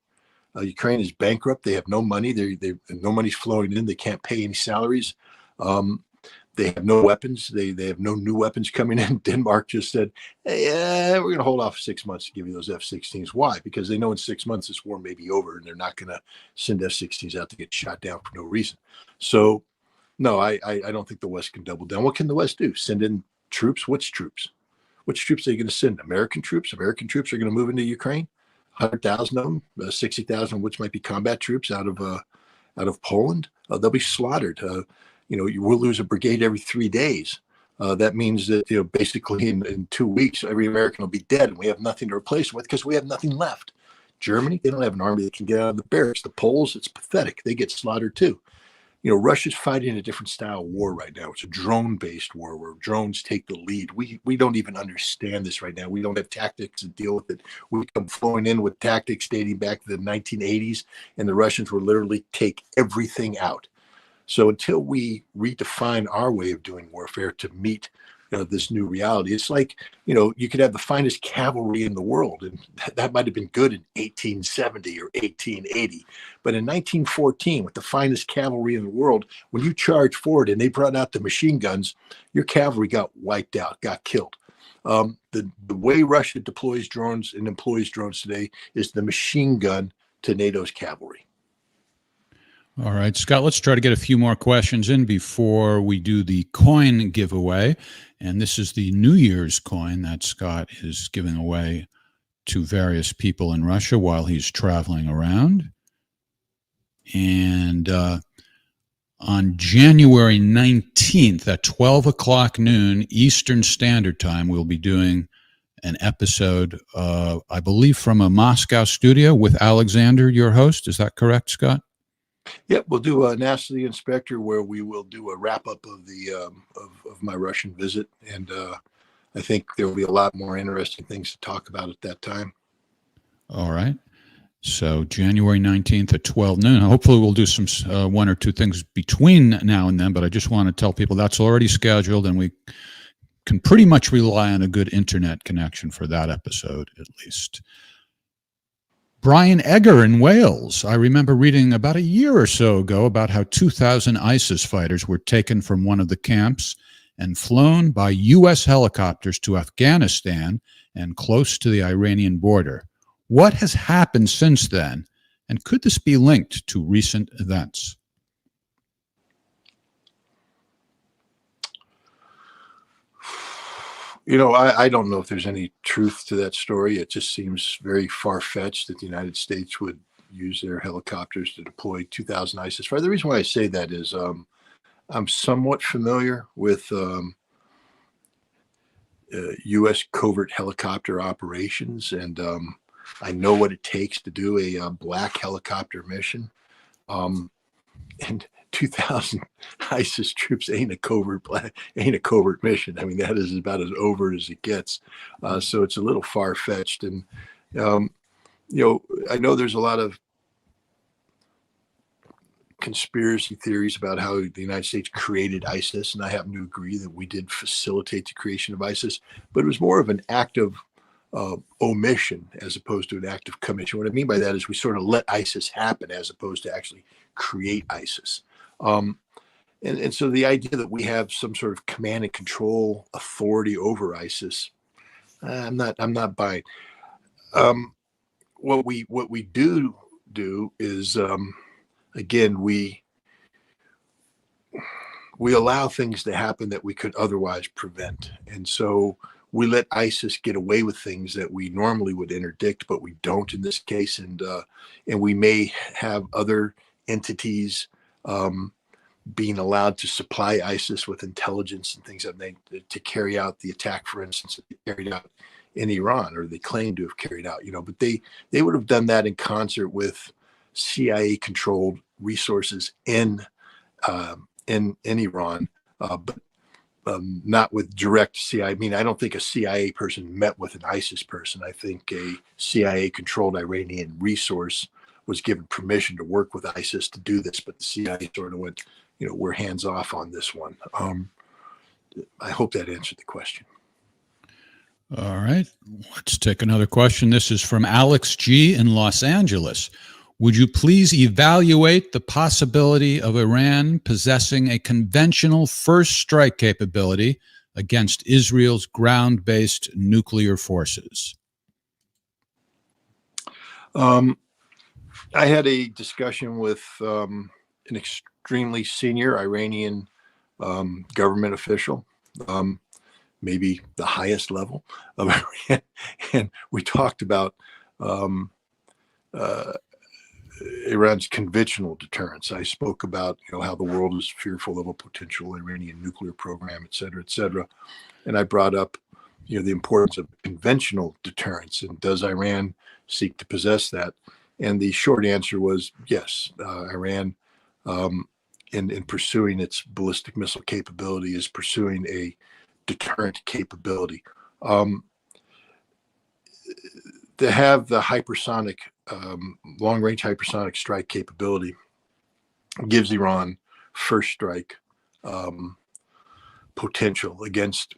Ukraine is bankrupt. They have no money. No money's flowing in. They can't pay any salaries. They have no weapons. They have no new weapons coming in. Denmark just said, hey, we're going to hold off 6 months to give you those F-16s. Why? Because they know in 6 months this war may be over and they're not going to send F-16s out to get shot down for no reason. So, no, I don't think the West can double down. What can the West do? Send in troops? Which troops? Which troops are they going to send? American troops? American troops are going to move into Ukraine? 100,000 of them, 60,000 of which might be combat troops out of Poland. They'll be slaughtered. You will lose a brigade every 3 days. That means that basically in 2 weeks, every American will be dead, and we have nothing to replace them with because we have nothing left. Germany, they don't have an army that can get out of the barracks. The Poles, it's pathetic. They get slaughtered too. Russia's fighting a different style of war right now. It's a drone-based war where drones take the lead. We don't even understand this right now. We don't have tactics to deal with it. We come flowing in with tactics dating back to the 1980s, and the Russians will literally take everything out. So until we redefine our way of doing warfare to meet this new reality, it's like, you could have the finest cavalry in the world, and that might have been good in 1870 or 1880. But in 1914, with the finest cavalry in the world, when you charge forward and they brought out the machine guns, your cavalry got wiped out, got killed. The way Russia deploys drones and employs drones today is the machine gun to NATO's cavalry. All right, Scott, let's try to get a few more questions in before we do the coin giveaway. And this is the New Year's coin that Scott is giving away to various people in Russia while he's traveling around. And on January 19th at 12 o'clock noon Eastern Standard Time, we'll be doing an episode, I believe, from a Moscow studio with Alexander, your host. Is that correct, Scott? Yep, we'll do a Ask the Inspector where we will do a wrap-up of the of my Russian visit, and I think there will be a lot more interesting things to talk about at that time. All right. So January 19th at 12 noon. Hopefully we'll do some one or two things between now and then, but I just want to tell people that's already scheduled, and we can pretty much rely on a good internet connection for that episode at least. Brian Egger in Wales. I remember reading about a year or so ago about how 2,000 ISIS fighters were taken from one of the camps and flown by U.S. helicopters to Afghanistan and close to the Iranian border. What has happened since then, and could this be linked to recent events? I don't know if there's any truth to that story. It just seems very far-fetched that the United States would use their helicopters to deploy 2,000 ISIS fighters. The reason why I say that is I'm somewhat familiar with U.S. covert helicopter operations, and I know what it takes to do a black helicopter mission. And 2,000 ISIS troops ain't a covert mission. I mean, that is about as overt as it gets. So it's a little far-fetched. And, I know there's a lot of conspiracy theories about how the United States created ISIS, and I happen to agree that we did facilitate the creation of ISIS, but it was more of an act of omission as opposed to an act of commission. What I mean by that is we sort of let ISIS happen as opposed to actually create ISIS. And so the idea that we have some sort of command and control authority over ISIS, I'm not buying. What we do is again we allow things to happen that we could otherwise prevent, and so we let ISIS get away with things that we normally would interdict, but we don't in this case, and we may have other entities being allowed to supply ISIS with intelligence and things that they to carry out the attack, for instance, that they carried out in Iran, or they claim to have carried out, but they would have done that in concert with CIA controlled resources in Iran, but not with direct CIA. I mean, I don't think a CIA person met with an ISIS person. I think a CIA controlled Iranian resource was given permission to work with ISIS to do this, but the CIA sort of went, we're hands off on this one. I hope that answered the question. All right, let's take another question. This is from Alex G. in Los Angeles. Would you please evaluate the possibility of Iran possessing a conventional first strike capability against Israel's ground-based nuclear forces? I had a discussion with an extremely senior Iranian government official, maybe the highest level of Iran, and we talked about Iran's conventional deterrence. I spoke about how the world is fearful of a potential Iranian nuclear program, et cetera, and I brought up the importance of conventional deterrence, and does Iran seek to possess that? And the short answer was yes. Iran, in pursuing its ballistic missile capability, is pursuing a deterrent capability. To have the hypersonic, long-range hypersonic strike capability gives Iran first strike potential against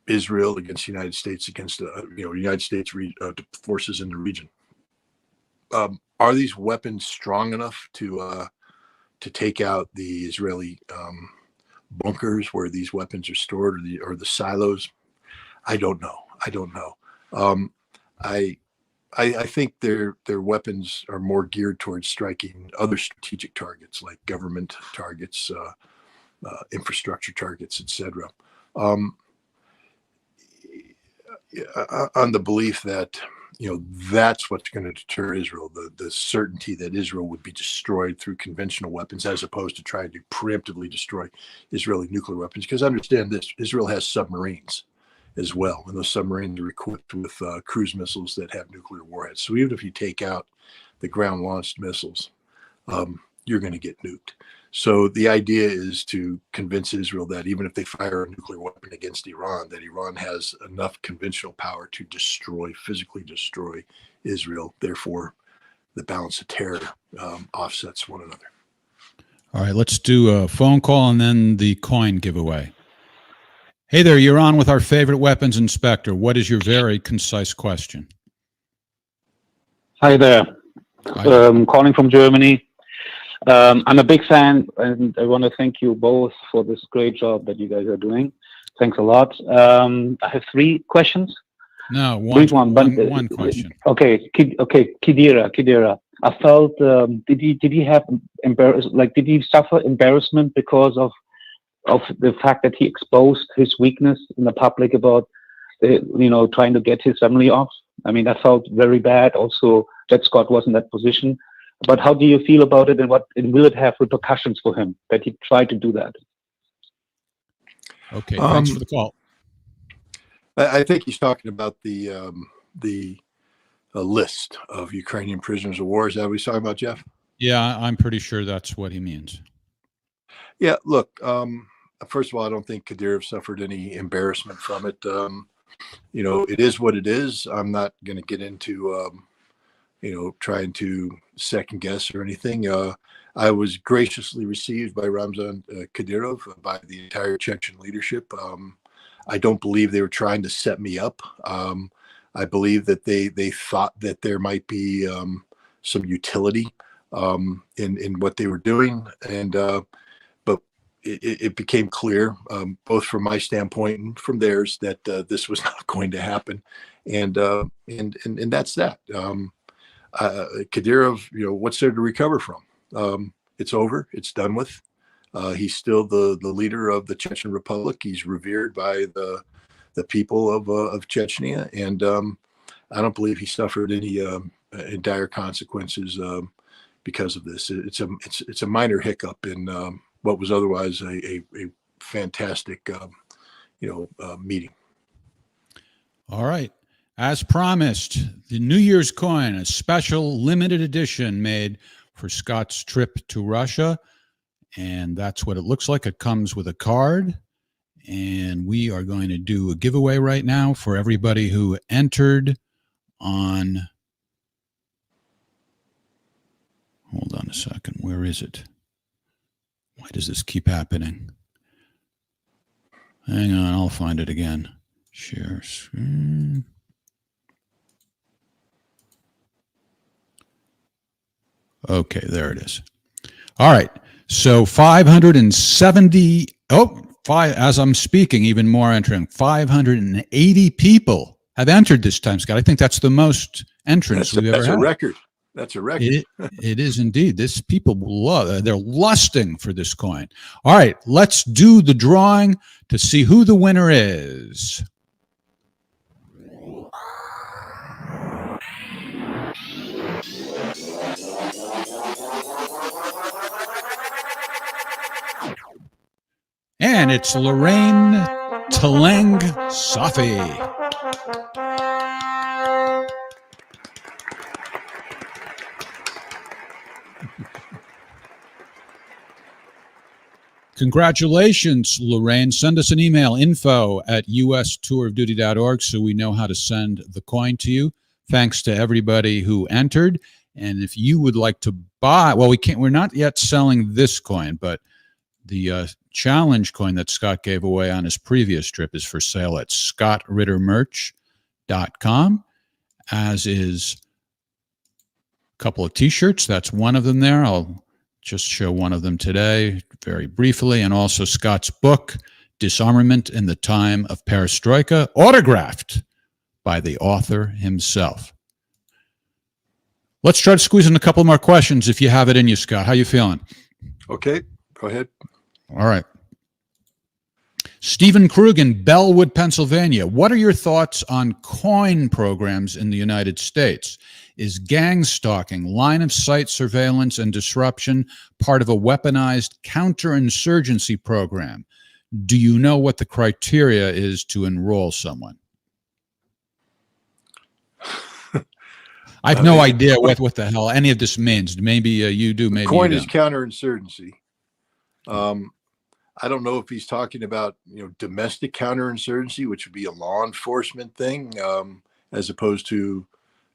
Israel, against the United States, against United States forces in the region. Are these weapons strong enough to take out the Israeli bunkers where these weapons are stored, or the silos? I don't know. I think their weapons are more geared towards striking other strategic targets, like government targets, infrastructure targets, etc. On the belief that that's what's going to deter Israel, the certainty that Israel would be destroyed through conventional weapons, as opposed to trying to preemptively destroy Israeli nuclear weapons. Because understand this, Israel has submarines as well, and those submarines are equipped with cruise missiles that have nuclear warheads. So even if you take out the ground-launched missiles, you're going to get nuked. So the idea is to convince Israel that even if they fire a nuclear weapon against Iran, that Iran has enough conventional power to physically destroy Israel. Therefore, the balance of terror offsets one another. All right, let's do a phone call and then the coin giveaway. Hey there, you're on with our favorite weapons inspector. What is your very concise question? Hi there. Calling from Germany. I'm a big fan, and I want to thank you both for this great job that you guys are doing. Thanks a lot. I have 3 questions. No, one question. Okay, Kidira. I felt, did he have did he suffer embarrassment because of the fact that he exposed his weakness in the public about, trying to get his family off? I mean, I felt very bad also that Scott was in that position. But how do you feel about it, and will it have repercussions for him that he tried to do that? Okay, thanks for the call. I think he's talking about the list of Ukrainian prisoners of war. Is that what he's talking about, Jeff? Yeah, I'm pretty sure that's what he means. Yeah, look, first of all, I don't think Kadyrov suffered any embarrassment from it. It is what it is. I'm not going to get into trying to second guess or anything. I was graciously received by Ramzan Kadyrov, by the entire Chechen leadership. I don't believe they were trying to set me up. I believe that they thought that there might be some utility in what they were doing. And but it became clear, both from my standpoint and from theirs, that this was not going to happen, and that's that. Kadyrov, what's there to recover from? It's over. It's done with. He's still the leader of the Chechen Republic. He's revered by the people of Chechnya, and I don't believe he suffered any dire consequences because of this. It's a minor hiccup in what was otherwise a fantastic meeting. All right. As promised, the New Year's coin, a special limited edition made for Scott's trip to Russia. And that's what it looks like. It comes with a card. And we are going to do a giveaway right now for everybody who entered on. Hold on a second. Where is it? Why does this keep happening? Hang on. I'll find it again. Share screen. Okay, there it is. All right. So 570. As I'm speaking, even more entering. 580 people have entered this time, Scott. I think that's the most entrants we've ever had. That's a record. That's a record. It is indeed. This people love. They're lusting for this coin. All right, let's do the drawing to see who the winner is. And it's Lorraine Taleng Safi. Congratulations, Lorraine. Send us an email, info@ustourofduty.org, so we know how to send the coin to you. Thanks to everybody who entered. And if you would like to buy, we're not yet selling this coin, but the challenge coin that Scott gave away on his previous trip is for sale at scottrittermerch.com, as is a couple of t-shirts. That's one of them there. I'll just show one of them today very briefly, and also Scott's book, Disarmament in the Time of Perestroika, autographed by the author himself. Let's try to squeeze in a couple more questions if you have it in you, Scott. How you feeling? Okay, go ahead. All right. Stephen Krug in Bellwood, Pennsylvania. What are your thoughts on coin programs in the United States? Is gang stalking, line of sight surveillance, and disruption part of a weaponized counterinsurgency program? Do you know what the criteria is to enroll someone? I have no idea what the hell any of this means. Maybe you do. Maybe coin you is counterinsurgency. I don't know if he's talking about domestic counterinsurgency, which would be a law enforcement thing, as opposed to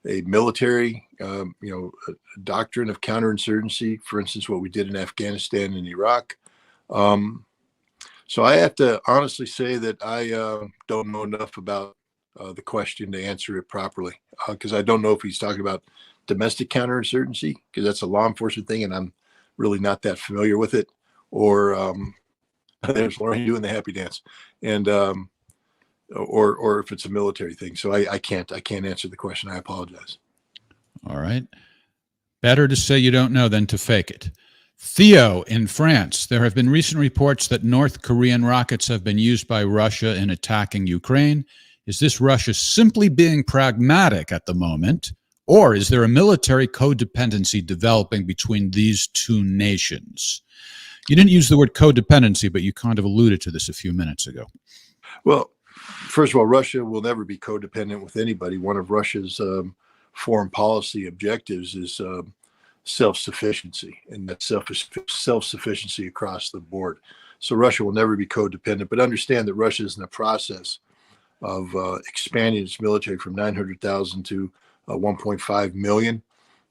a military, a doctrine of counterinsurgency. For instance, what we did in Afghanistan and Iraq. So I have to honestly say that I don't know enough about the question to answer it properly, because I don't know if he's talking about domestic counterinsurgency, because that's a law enforcement thing, and I'm really not that familiar with it, or there's Lorraine doing the happy dance, and or if it's a military thing. So I can't answer the question. I apologize. All right. Better to say you don't know than to fake it. Theo in France. There have been recent reports that North Korean rockets have been used by Russia in attacking Ukraine. Is this Russia simply being pragmatic at the moment, or is there a military codependency developing between these two nations? You didn't use the word codependency, but you kind of alluded to this a few minutes ago. Well, first of all, Russia will never be codependent with anybody. One of Russia's foreign policy objectives is self-sufficiency, and that's self-sufficiency across the board. So Russia will never be codependent, but understand that Russia is in the process of expanding its military from 900,000 to 1.5 million.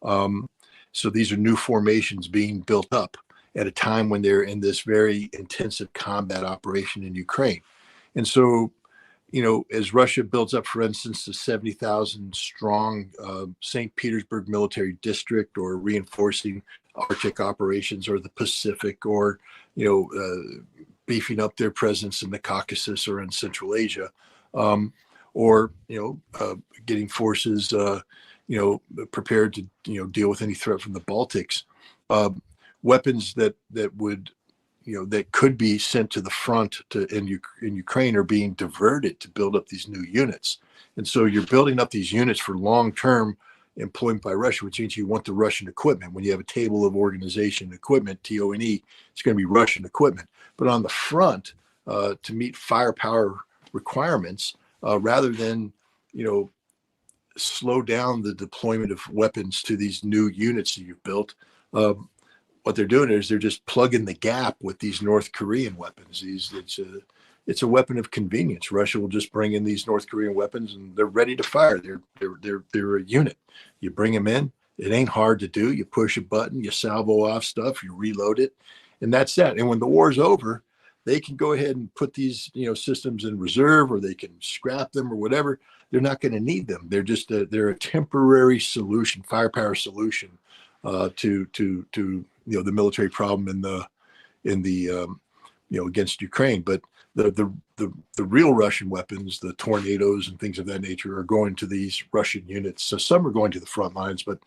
So these are new formations being built up at a time when they're in this very intensive combat operation in Ukraine. And so, as Russia builds up, for instance, the 70,000 strong St. Petersburg military district, or reinforcing Arctic operations or the Pacific, or beefing up their presence in the Caucasus or in Central Asia, or getting forces prepared to deal with any threat from the Baltics. Weapons that would that could be sent to the front in Ukraine are being diverted to build up these new units. And so you're building up these units for long-term employment by Russia, which means you want the Russian equipment. When you have a table of organization equipment, TONE, it's going to be Russian equipment. But on the front, to meet firepower requirements, rather than, slow down the deployment of weapons to these new units that you've built, what they're doing is they're just plugging the gap with these North Korean weapons. It's a weapon of convenience. Russia will just bring in these North Korean weapons, and they're ready to fire. They're a unit. You bring them in. It ain't hard to do. You push a button, you salvo off stuff, you reload it, and that's that. And when the war's over, they can go ahead and put these systems in reserve, or they can scrap them or whatever. They're not going to need them. They're just they're a temporary solution, firepower solution to the military problem in the against Ukraine. But the real Russian weapons, the tornadoes and things of that nature, are going to these Russian units. So some are going to the front lines, but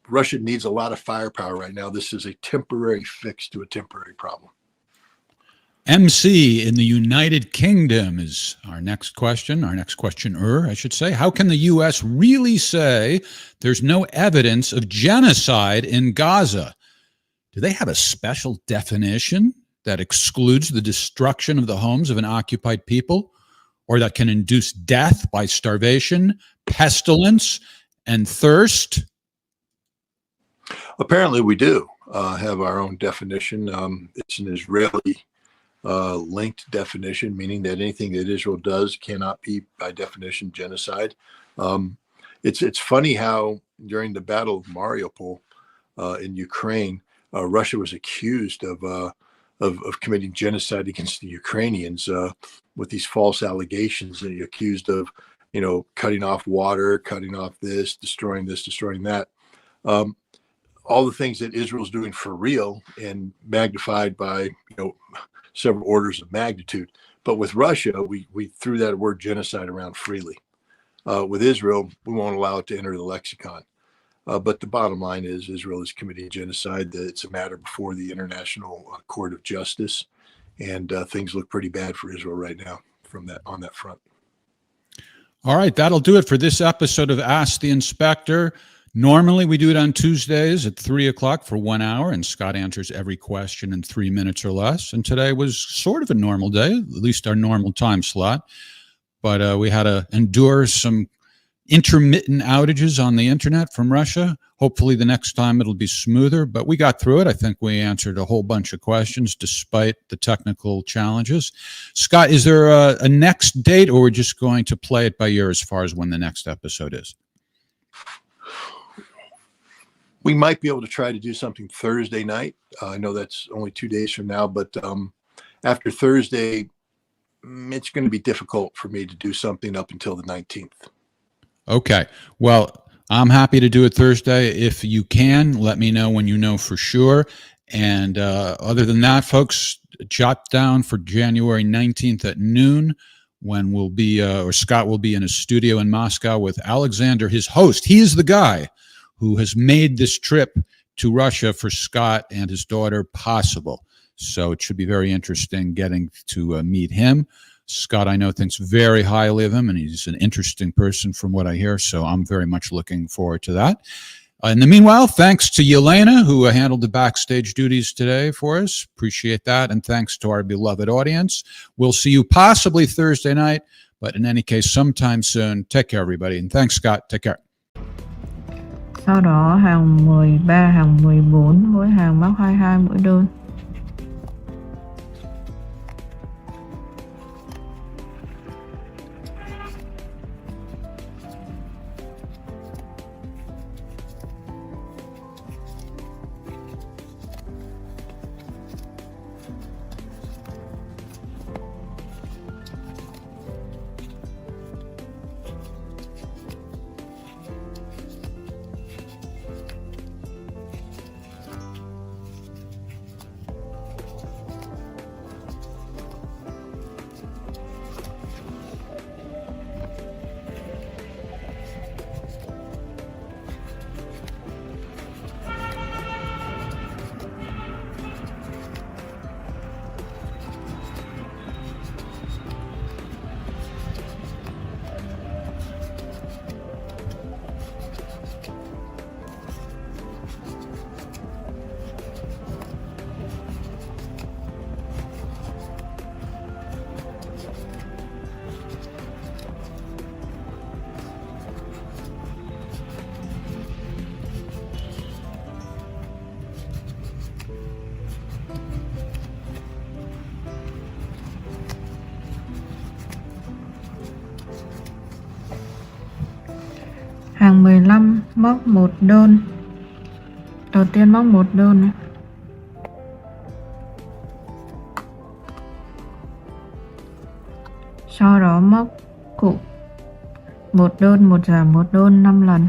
Russia needs a lot of firepower right now. This is a temporary fix to a temporary problem. MC in the United Kingdom is our next question, our next questioner, I should say. How can the U.S. really say there's no evidence of genocide in Gaza? Do they have a special definition that excludes the destruction of the homes of an occupied people, or that can induce death by starvation, pestilence, and thirst? Apparently we do have our own definition. It's an Israeli linked definition, meaning that anything that Israel does cannot be, by definition, genocide. It's funny how during the Battle of Mariupol in Ukraine, Russia was accused of committing genocide against the Ukrainians with these false allegations, and accused of cutting off water, cutting off this, destroying that. All the things that Israel's doing for real, and magnified by several orders of magnitude. But with Russia, we threw that word genocide around freely. With Israel, we won't allow it to enter the lexicon. But the bottom line is Israel is committing genocide. It's a matter before the International Court of Justice, and things look pretty bad for Israel right now on that front. All right, that'll do it for this episode of Ask the Inspector. Normally, we do it on Tuesdays at 3 o'clock for 1 hour, and Scott answers every question in 3 minutes or less. And today was sort of a normal day, at least our normal time slot. But we had to endure some intermittent outages on the internet from Russia. Hopefully the next time it'll be smoother, but we got through it. I think we answered a whole bunch of questions despite the technical challenges. Scott, is there a next date, or we're just going to play it by ear as far as when the next episode is? We might be able to try to do something Thursday night. I know that's only 2 days from now, but after Thursday, it's going to be difficult for me to do something up until the 19th. Okay. Well, I'm happy to do it Thursday. If you can, let me know when you know for sure. And other than that, folks, jot down for January 19th at noon, when we'll be, or Scott will be in a studio in Moscow with Alexander, his host. He is the guy who has made this trip to Russia for Scott and his daughter possible. So it should be very interesting getting to meet him. Scott, I know, thinks very highly of him, and he's an interesting person from what I hear. So I'm very much looking forward to that. In the meanwhile, thanks to Yelena, who handled the backstage duties today for us. Appreciate that. And thanks to our beloved audience. We'll see you possibly Thursday night, but in any case, sometime soon. Take care, everybody. And thanks, Scott. Take care. Sau đó hàng 13, hàng 14 với hàng mắc 22 mỗi đơn. Hàng 15 móc một đơn. Đầu tiên móc một đơn này. Sau đó móc cụm một đơn, một giảm, một đơn 5 lần.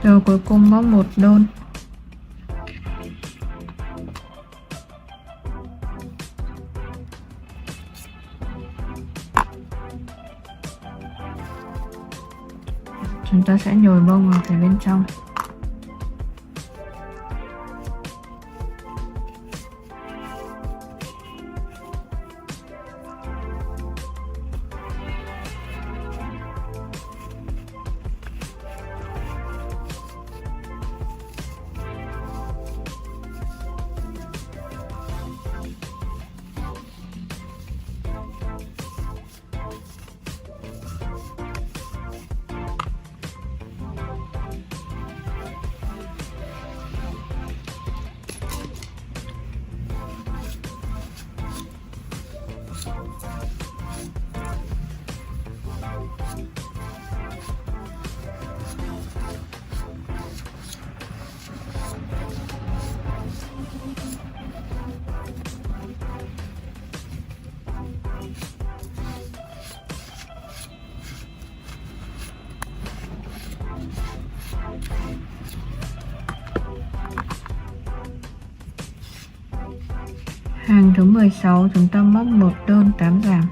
Rồi cuối cùng móc một đơn. Chúng ta sẽ nhồi bông vào phía bên trong. Hàng thứ 16 chúng ta móc một đơn 8 giảm.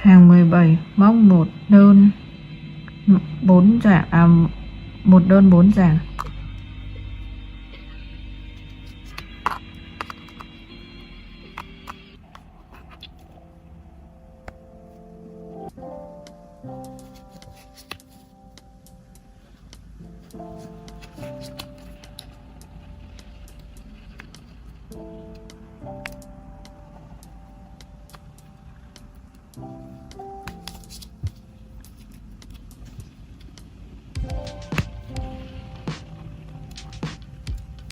Hàng 17 móc một đơn 4 giảm, một đơn 4 giảm.